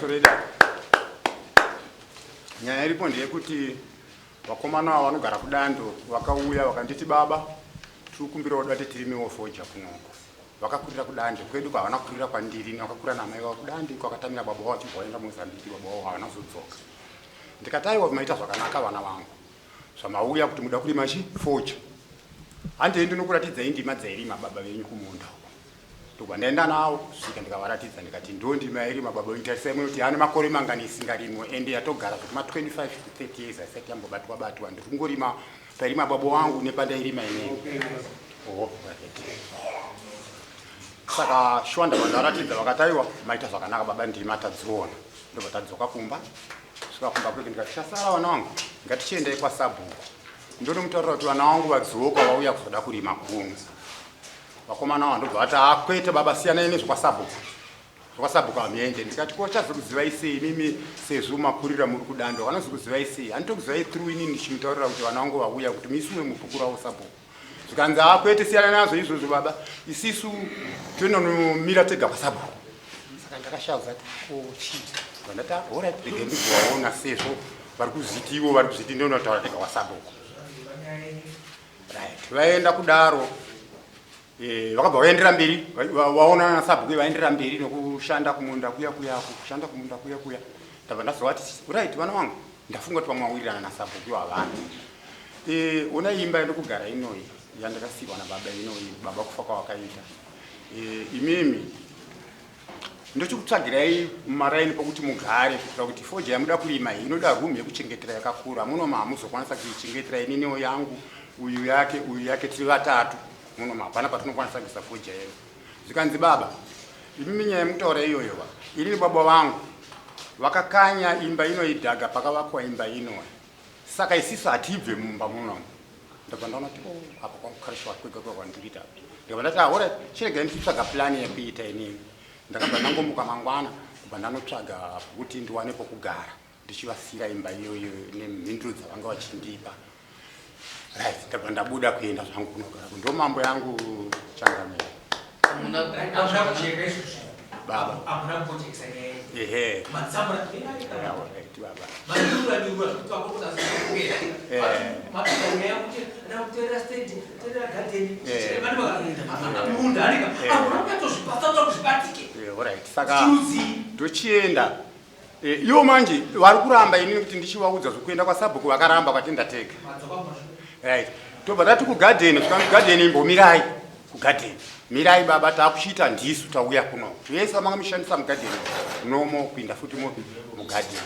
Ngatoreda. Nyaya iripo ndeyekuti vakomana vanogara kuDando vakauya vakanditi baba tikumbira kuti tirimiwo foja kunoko. Vakakurira kuDando kwedu kwavana kurira kwandiri vakakura namai vavo kuDando kwakatamira baba vavo vaenda Mozambique baba vavo havana kuzodzoka. Ndikataiwa maita zvakanaka vana vangu. Zvamauya kuti muda kurima foja. Handiendi nokuratidza indima dzairima baba venyu kumunda. Ndaenda nawo kusvika ndikavaratidza ndikati ndo ndima yairima baba intarisai munoti ane makore mangani isingarimwe ende yatogara kuti 25 to 30 years asati yambobatwa ndikungorima pairima baba wangu nepandairima inini. Saka shwanda vandaratidza vakataiwa maita zvakanaka baba ndima tadziona ndobva tadzoka kumba. Svika kumba kweke ndikati chasara vana vangu ngatichiendai kwaSabhuku ndonomutaurira kuti vana vangu vadzoka vauya kuzoda kurima kuno. Vakomana vandobva vati kwete baba siyana nezvekwaSabhuku. ZvekwaSabhuku hamuende. Ndikati kochazokuzivai sei mimi sezvo makurira muri kuDando vanozokuzivai sei. Handitokuzivai through inini ndichimutaurira kuti vana vangu vauya kuti muisuwe mubhuku ravo Sabhuku. Zvikanzi kwete siyana nazvo izvozvo baba isisu tononomira tega kwaSabhuku. Saka ndakashauza kuti chii. Vandati alright rege ndibvaona sezvo vari kuziti ivo vari kuziti ndonotaura tega kwaSabhuku. Right. Vaenda kudaro. Vakabva vaendera mberi vaona naSabhuku vaendera mberi nokushanda kumunda kuya kushanda kumunda kuya ndabva ndazovati right vana vangu ndafunga kuti vamwawirirana naSabhuku havana. Ona imba yandokugara inoi yandakasiyiwa nababa inoi baba kufa kwavakaita. Imimi ndochikutsvagirai mumaraini pokuti mugare kuitira kuti foja yamuda kurima inoda rumu yekuchengetera yakakura munoma hamuzokwanisa kuichengetera ininiwo yangu uyu yake tiri vatatu. Munoma hapana patinokwanisa kuisa foja yedu. Zvikanzi baba imimi nyaya yemutaura iyoyo ini baba vangu vakakanya imba inoidhaga pakavakwa imba inoi. Saka isisu hatibve mumba munomu. Ndabva ndaona kuti apa kwakukarishwa kwega kwandiriita. Ndabva ndati alright chirega nditsvaga plani yekuita inini. Ndakabva ndangombuka mangwana kubva ndanotsvaga kuti ndiwane pokugara ndichivasira imba iyoyo nemhinduro dzavanga vachindipa. Right, ndabva ndabuda kuenda zvangu kunogara ndo mambo yangu Changamire. Baba. Amuna kuchekesa yeye. Ehe. Matsamba right baba. Mandura ndura tukakuta sikuya. Matunda yangu na kutera stage, tera garden. Vanhu munda alika. Amuna kutozvipata kuzvibatike. Right. Saka tochienda. Ivo manje vari kuramba inini kuti ndichivaudza zvokuenda kwaSabhuku vakaramba kwati ndatega. Right. Tobva tati kugarden, tikamu garden imbomirai kugarden. Mirai baba takuchita ndisu tauya kuno. Zvese vamanga mishandisa mugarden nomo kuinda futi mugarden.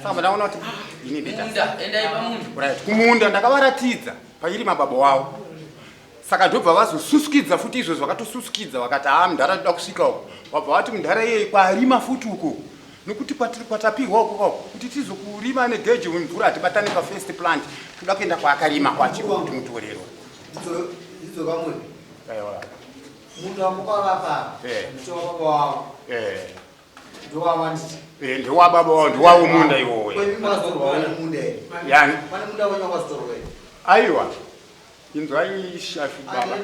Saka ndaona kuti ini ndita. Endai pamunda. Right. Kumunda ndakavaratidza pairi mababa wavo. Saka ndobva vazosuskidza futi izvo zvakatosuskidza vakati mundara toda kusvika uko. Vabva vati mundara iyeyi kwarima futi uko. Nokuti patapirwa uko kuti tizokurima negeji mvura atibatane pafirst plant toda kuenda kwaakarima kwacho kuti mutorero. Idzo kamwe. Aiwa. Munda wakavapa. Ndicho baba wavo. Ndiwa wanditi. Ndiwa baba wavo ndiwawo munda iwowe. Kwevi mazorwa munda. Yani. Pane munda wenyu wakazorwa. Aiwa. Inzwai shafi baba.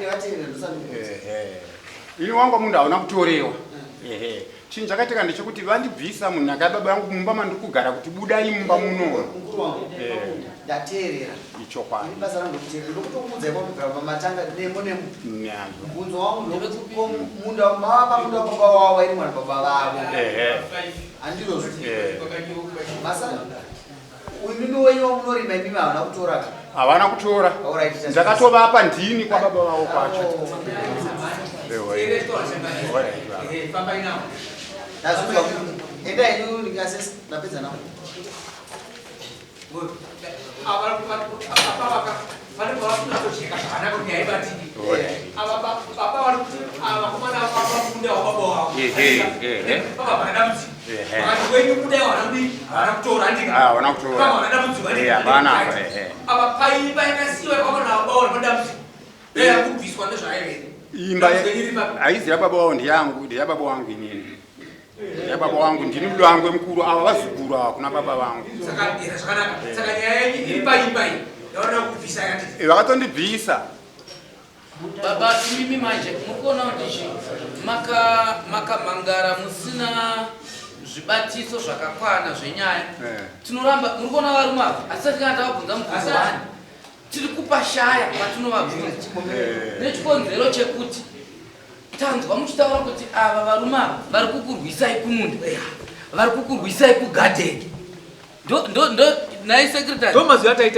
Ini wangu munda hauna kutorewa. Chinhu chakatika ndechekuti vandibvisa munhaka baba vangu mumba mandikugara kuti budai mumba muno. Mukuru wangu. Ndateerera. Ichokwadi. Basa rangu kuteerera ndokutokuudza kwakugara pamatanga nemo. Mubvunzo wangu ndekuti munda baba munda baba wavo wairi mwana baba vavo. Handizvozvo. Basa uyu wenyu wamunorima imimi havana kutora. Havana kutora. Ndakatovapa ndini kwababa vavo kwacho. Enda inu ndikasesa ndapedza nawo. Imba aizi yababa wao ndiyangu, ndiyababa wangu inini. Baba wangu ndini mdo wangu mkuru ava vazukuru kuna baba vangu. Saka nyaya iripa. Yaona kubvisa yakati. Vakatondibvisa. Baba mimi manje mukona kuti maka mangara musina zvibatiso zvakakwana zvenyaya. Tinoramba muri kuona varume ava asati kana tavabvunza mubvunzo wani tiri kupashaya patinovabvunza nechikonzero chekuti tanzwa muchitaura kuti ava varume ava vari kukurwisai kumunda, vari kukurwisai kugadheni. Ndo nai secretary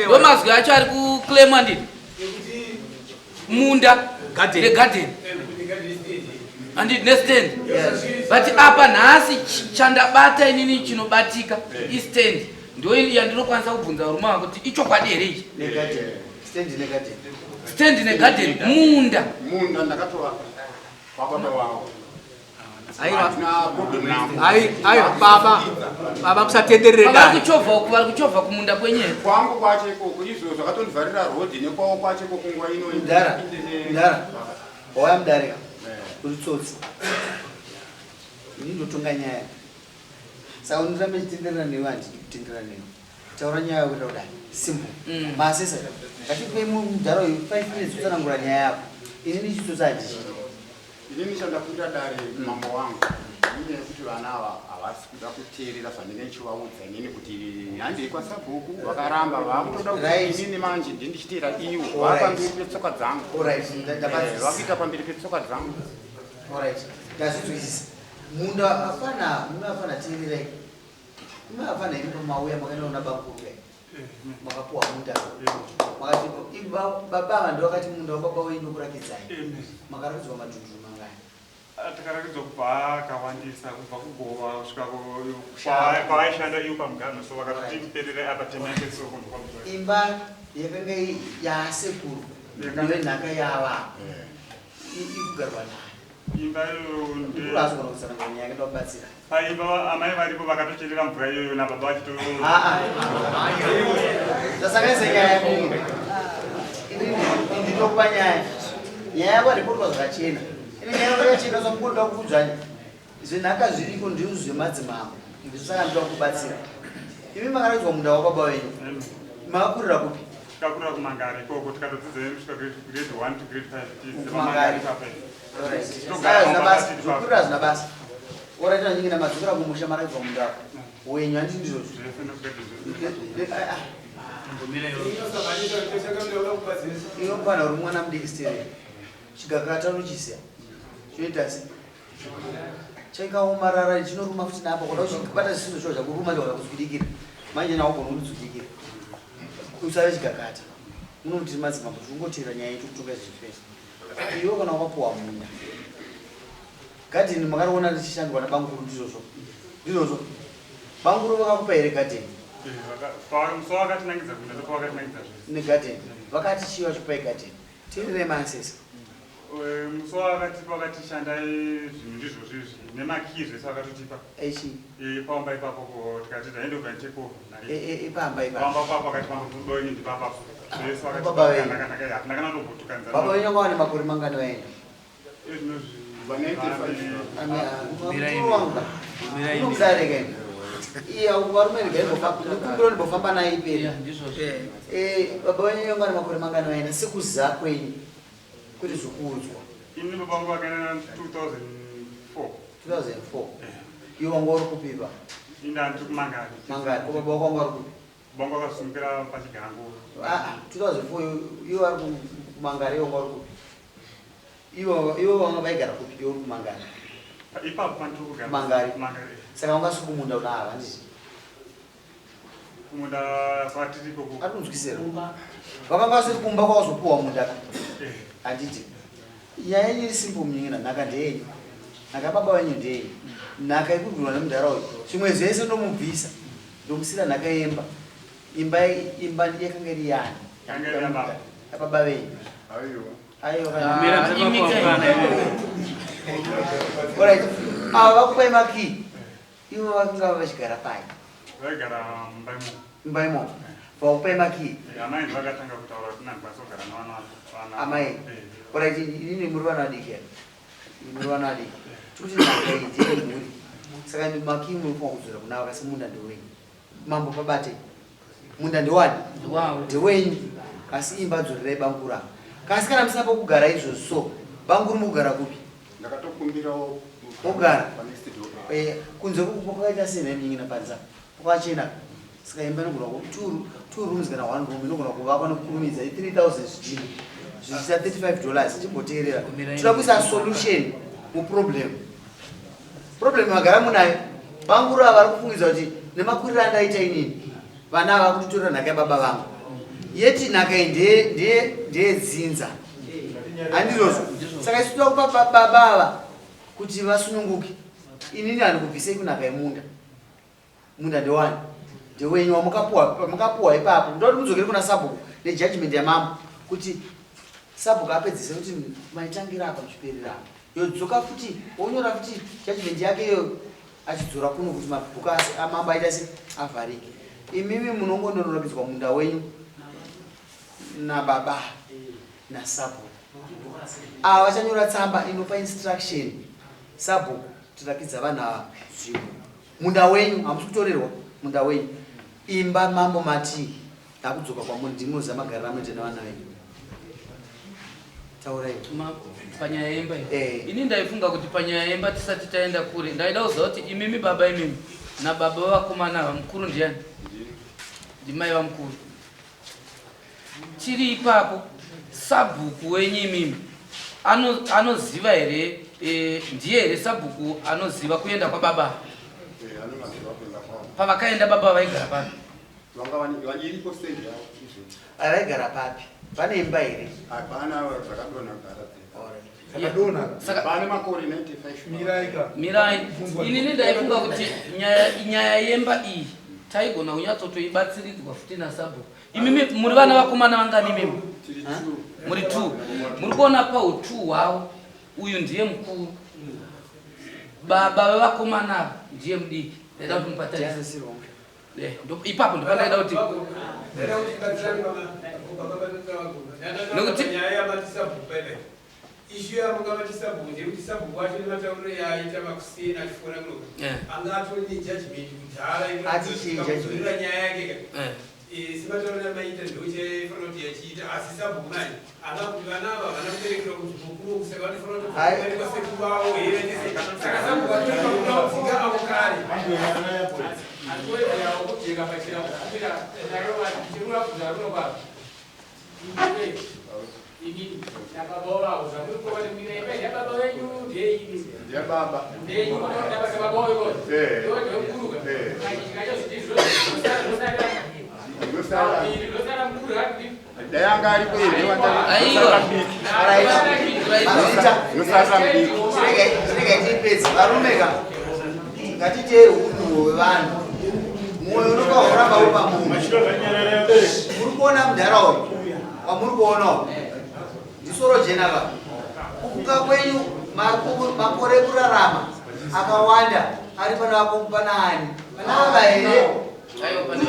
ndomazwi acho ari kuclaima ndini munda negarden nestand. But apa nhasi chandabata inini chinobatika istand ndo yandinokwanisa kubvunza varume ava kuti ichokwadi here ichi. Stand negarden munda ndakatova kwababa wavo. Baba kusatenderera vari kuchovha kumunda kwenyewe kwangu kwacho ikoko izvo zvakatondivharira rodhi nekwawo kwacho ikoko nguva ino Ndara waya mudarika uri tsotsi ini ndotonga nyaya saka unorambe chitenderera newe handidi kutenderera newe taura nyaya yakuita kudai simple masesa ngatipei mudhara uyu 5 minutes kutsanangura nyaya yako inini chitsotsi handichidi. inini chandapfuta dare mambo wangu ine kuti vana ava havasi kuda kuteerera zvandinenge ndichivaudza inini kuti handei kwasabhuku vakaramba vakutoda kuti inini manje ndindichiteera iwo vava pamberi petsoka dzangu vakuita pamberi petsoka dzangu. ndazvizwisisa munda afana teererai ime afana iri pamauya makanaona bakuru makapuwa munda makati baba ndo vakati munda wababa wenyu ndokurakidzai makarakidzwa madhudhu mangai takarakidzwa kubva akawandisa kubva kugova kusvika kwaaishanda iwo pamugano so vakatoti muperere apa tema yake soko imba yakanga yasekuru ive nhaka yava ikugarwa nayo imba iyoyo ndikuraazogona kusanangana nyaya yake ndakubatsira paimba amai varipo vakatocherera mvura iyoyo nababa vachito tasakaisa nyaya yakuini ndinokupa nyaya yako handipotwa zvakachena ine nyaya yako yakachena samukuda kukudzvanya zvenhaka zviriko ndizvo zvemadzimambo ndizvo saka ndida kubatsira imi makarakidzwa munda wababa wenyu makakurira kupi? tikakurira kumangari ikoko tikatodzidza kusvika grade 1 to grade 5 zvokurira zvina basa oraita nyingina madzokera kumusha marakidzwa munda wenyu handiti ndizvozvo inofana uri mwana mudiki stere chigakata unochisiya choita se chaikaomarara chinoruma futi napa koda uchibata zvisinho zvo zvakuruma chaoda kutsudikira manje naugona kuritsudikira usave chigakata munoti madzimambo zvingoteera nyaya yetu kutonga zvifesi iwo kana wakapuwa munda gadheni makanoona richishandwa nabanguru ndizvozvo banguru vakakupa here gadheni negadheni vakati chiva chipai gadheni tienderei maasesa muso wakatipa wakatishanda zvinhu ndizvo zvizvi nemakii zvese wakatotipa pamba ipapo tikati taende kuvaiteko pamba papo wakatipa mudoini ndipapapo zvese wakatipanakana togutukanza baba wenyu wakawane makore mangani vaenda unokudarekaini varume nekumbiro ndibofamba naye iperi baba wenyu yongani makore mangani vaenda sekuziva kwenyu kuti zvokuudzwa ini baba vangu vakaenda 2004 iwo wanga uri kupipa indandiri kumangari mangari ko baba wako wanga uri kupi baba vangu vakasumukira pachigango 2004 iwo ari kumangari iwo wanga uri kupi iwo vanga vaigara kupi iwo uri kumangari ipapo pandiri kugara mangari saka ungasi kumunda una ava ndizvi kumunda kwatirikoko atinzwisira vakanga vasiri kumba kwavazopuwa munda handiti nyaya yenyu iri simple munyingina nhaka ndeyenyu nhaka baba wenyu ndeyenyu nhaka ikugurwa nemudhara uyu zvimwe zvese ndomubvisa ndomusira nhaka yemba imba yakanga iri yani ababa venyu alright ava vakupai makii ivo vakanga vachigara pai vaigara mumba imomo vakupai makii amai ndivakatanga kutaura kuti nangikwanisa kugara navanavana amai alright inini muri vana vadiki muri vana vadiki tikuti nhaka iyi ndeyemhuri saka makii munofanwa kudzora kuna vakasi munda ndewenyu mambo pabate munda ndewani ndewenyu asi imba dzorerai bangura kasi kana musina pokugara izvozvo so banguru mukugara kupi ndakatokumbirawo ogara kunze kwakaita senemingina panza kwachena saka imba inogona two rooms kana one room inogona kuvakwa nokukurumidza $3,000 zvichisa $35 chimboteerera toda kuisa solution muproblem magara munayo panguru ava vari kufungidza kuti nemakuriro andaita inini vana ava kutotora nhaka yababa vangu yeti nhaka iyi ndeyedzinza handirozvo saka isi toda kupa baba ava kuti vasununguke inini handikubvisei kunhaka yemunda ndewani ndewenyu wamukapuwa ipapo ndoda kuti mudzokere kuna sabhuku nejudgment yamambo kuti sabhuku apedzise kuti maitangira apa muchiperera apa yodzoka futi wonyora futi judgment yake iyo achidzora kuno kuti mabhuku amambo aita se avharike imimi munongondonorakidzwa munda wenyu nababa nasabhuku ava vachanyora tsamba inopa instruction sabhuku tirakidza vanhu ava zvipo munda wenyu hamusi kutorerwa munda wenyu imba mambo mati ndakudzoka kwamuri ndinoziva magariro amunoita nevana venyu taurai panyaya yemba ini ndaifunga kuti panyaya yemba tisati taenda kure ndaida kuziva kuti imimi baba imimi nababa vakomana vamukuru ndiani ndimai vamukuru tiri ipapo sabhuku wenyu imimi anoziva here ndiye here sabhuku anoziva kuenda kwababa pavakaenda baba vaigara papi vaigara papi pane imba here mirai inini ndaifunga kuti nyaya yemba iyi taigona kunyatsotoibatsiridzwa futi nasabhuku imimi muri vana vakomana vangani imimi muri 2 muri kuona pautwo hwavo uyu ndiye mukuru baba vevakomana ndiye mudiki ndaida kuti mupatarise ipapo ndopadaida kuti nokuti ishu yamukavati sabhuku ndekuti sabhuku wacho nematauriro yaaita makusiyeni achifona kunoku anga atori nejudgment kudhara nyaya yake simatauriro yamaita ndochaifanira kuti yachiita asi sabhuku mani anga kuti vana ava vana kuberekera kuti bhukuro kusaka vanofanira kutoaereka sekuru vavo herendese saka sabhuku atoipakunaudzinga avo kare atoederawo kujeka pachira kufumbira narova runobava ini nababa uzakuri kwa mwingine ipe ya baba wenyu ndiye hivi ya baba ndiye hivi ndio baba baba wao ndio mkuru kaja sitizo ndio mkuru hadi dayanga ali kweli chirega varumeka ngatiteye unhu hwevanhu mwoyo unokauramba uri pamunhu muri kuona mundaraunda kwamuri kuonawo ndisoro jenava kukuka kwenyu makore ekurarama akawanda ari pana ani pana ava here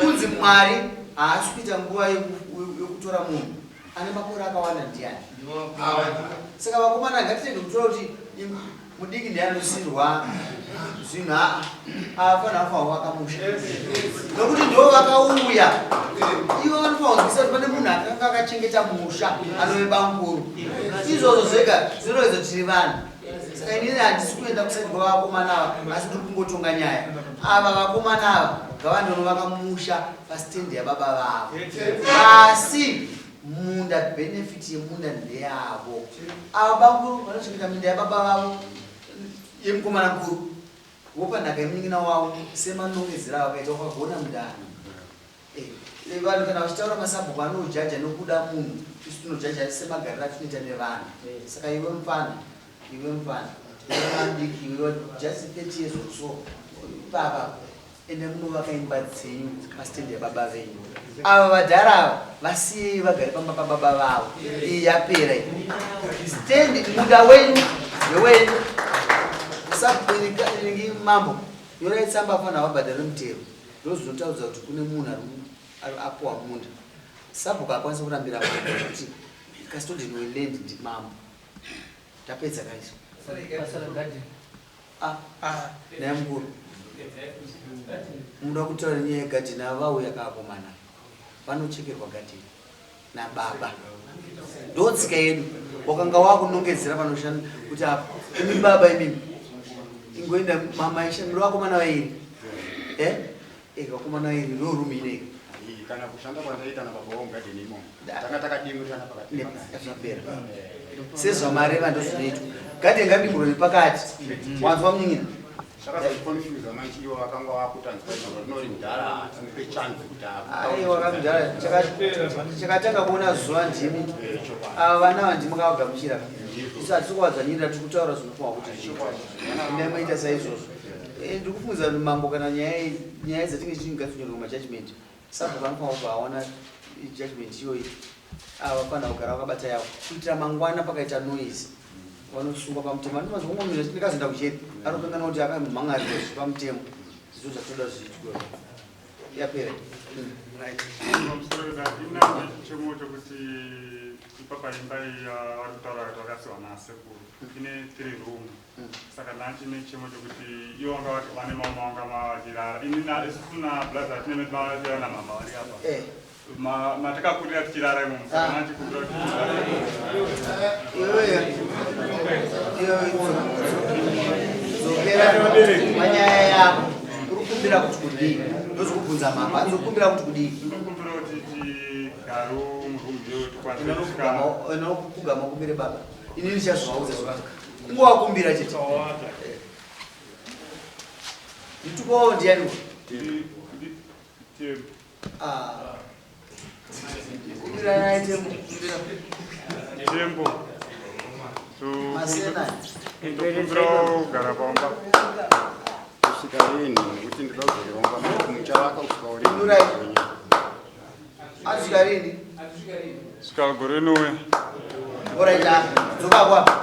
kunzi mwari haasi kuita nguva yekutora munhu ane makore akawanda ndiani saka vakomana ngatitenge kutora kuti mudiki ndianosirwa zvinhu afanira kufanira vakamusha nokuti ndo vakauya ivo vanofanira kuzivisa kuti pane munhu akanga akachengeta musha anove banguru izvozvo zvega zvinoedza kuti tiri vanhu saka inini handisi kuenda kusati kwavakomana ava asi ndiri kungotonga nyaya ava vakomana ava ngavandonovaka musha pasitendi yababa vavo asi munda benefit yemunda ndeyavo ava banguru vanochengeta minda yababa vavo yemukomana mukuru vopa nhaka yemunin'ina wavo semanongedzera vakaita vakagona mundani vanhu kana vachitaura masabhuku anojaja nokuda munhu isu tinojaja semagariro atinoita nevanhu saka iwe mufana madiki iwe just 30 years or so ipapa ende munovaka imba dzenyu pasitendi yababa venyu ava vadhara ava vasiyei vagare pamba pababa vavo iyi yapera stendi munda wenyu ndewenyu sabhukuingi mambo yoraitsamba fana vabhadhara mutero ndo zvinotaudza kuti kune munhu apuwa munda sabhuku akwanisa kurambira kuti custodian weland ndimambo tapedza kaizvo naye mukuru muda kutaura nyaya yegadhini avauya kaakomana vanochekerwa gadhini nababa ndotsika yedu wakanga wakunongedzera panoshanda kuti apa imi baba imimi ingoenda mama ishamiro wako mana wairi ikakumana wairi ndo rumi inei kana kushanda kwandaita na baba wangu ngati nimo takataka dingo tana pakati nezvapera sezvamareva ndozvinoitwa gati ngadimburo nepakati wanzwa munyin'ina saka confuse manje iwo vakanga vakutanzwa nori mudhara tinipe chance kuti aiwa kamudhara chakatanga kuona zuva ndimi ava vana vandimukavagamuchira isu hatisi kuwadzanyirira tiri kutaura zvinofunga kuti ndamaita saizvozvo ndikufungiza kuti mambo kana nyaya dzatinge tichingadzonyorwa mumajudgment sabhuku anofanira kubva aona judgment iyoyi avafanira kugara vakabata yavo kuitira mangwana pakaita noise vanosungwa pamutemo andimazokumomira ndikazoenda kucheri arikukangana kuti akamhangarira pamutemo zvizo zvatoda zviitwa yapera chemo chokuti ipapa imba vari kutaura kuti vakasiwa nasekuru ine 3 room saka nachine chemo chokuti ivo vanga vane mama vanga mavakirara inisuna blaza tineme mavakirara namama vari apa matakakurira tichirara imo saka nachikumbira kuti manyaya yako urikumbira kuti kudii ndozokubvunza mama azokumbira kuti kudii ndikumbira kuti tigaro murumu tikwanisa inokugama kumbire baba inini chazvauza zvaka ingowakumbira chete nditukowo ndiani kumbira naye tembo masena ndikumbira kugara pamba kusvika rini nekuti ndida kuzoronga muchavaka kusvika urai asvika rini svika gore nouya oraita dzokakwapa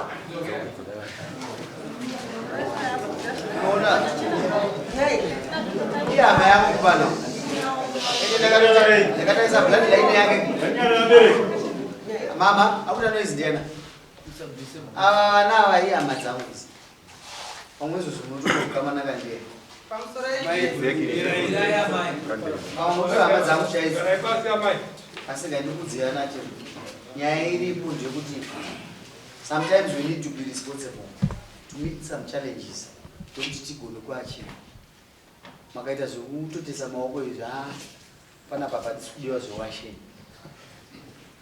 ona iyama yangu kupana ndakatarisa blood line yake mama akuna noizi ndiana ava vana ava iyama dzangu izi pamwezo zvinotokamanaka ndiye hama dzangu chaizo asi ngaindikudziva nacho nyaya iripo ndeyekuti sometimes we need to be responsible to meet some challenges tokuti tigone kuachira makaita zvekutotesa maoko izvi panapa patisi kudiwa zvewasheni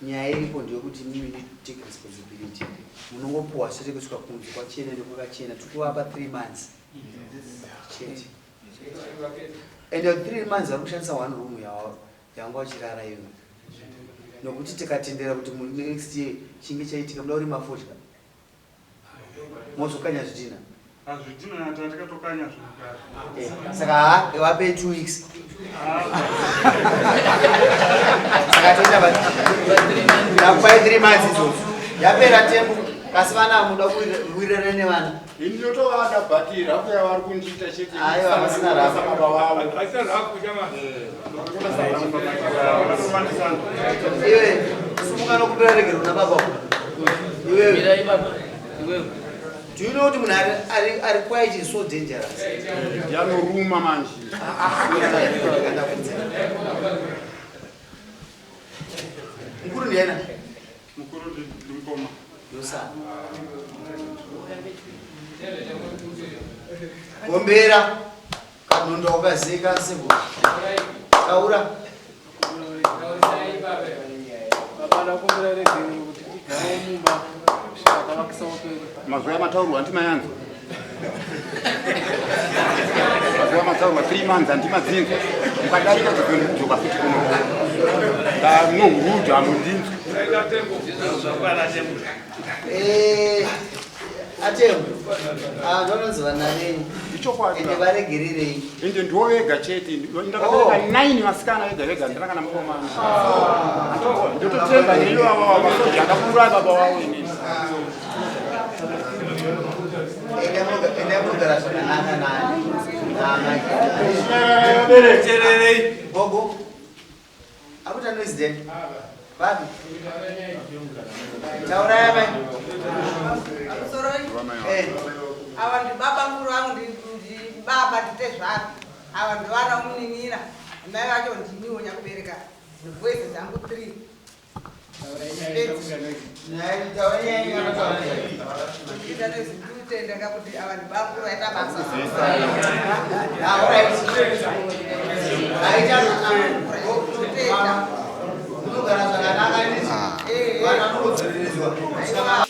nyaya iripo ndeyekuti mimi need to take responsibility munongopuwa sere kusvika kunze kwachena nekwakachena tikuvapa 3 months chete and 3 months vari kushandisa 1 room yavanga vachirara ivo nokuti tikatendera kuti next year chinge chaitika muda uri mafodya mozokanya zvidhina hazvidhina tatikatokanya saka evape 2 weeks saka toita yakupai 3 months izvozvo yapera tembo kasi vana muda kuwirana nevana ini ndotovada bhati rafu yavari kundiita chete aiwa vasina rafu baba vavo iwe sumuka nokumbira regero na baba iwe do you know kuti munhu ari quite so dangerous yanoruma manje mukuru ndiena mukuru ndimukoma yosana gombera kanondo ukazika sebo kaura mazuva amataurwa handimayanzwa mazuva amataurwa 3 months handimadzinzwa mukadarika kudzoka futi kuno nohuruja hamundinzwa atembo vanonzi vanarei ichokwadi ende varegererei ende ndiwo vega chete ndakabereka 9 vasikana vega vega ndiranga namukomana ndototemba neiwava masoja akakura baba wavo inini ende mugara zvakanaka bogo akuti anoizideni babi taurai mai ava ndibaba mukuru vangu ndibaba nditezvaro ava ndivana umuninira mai vacho ndiniwo nyakubereka ndivweze dzangu 3 Tenda kakuti abantu bakuru vaita basa. Unogara zvakanaka ini. Vana vanodzidziswa.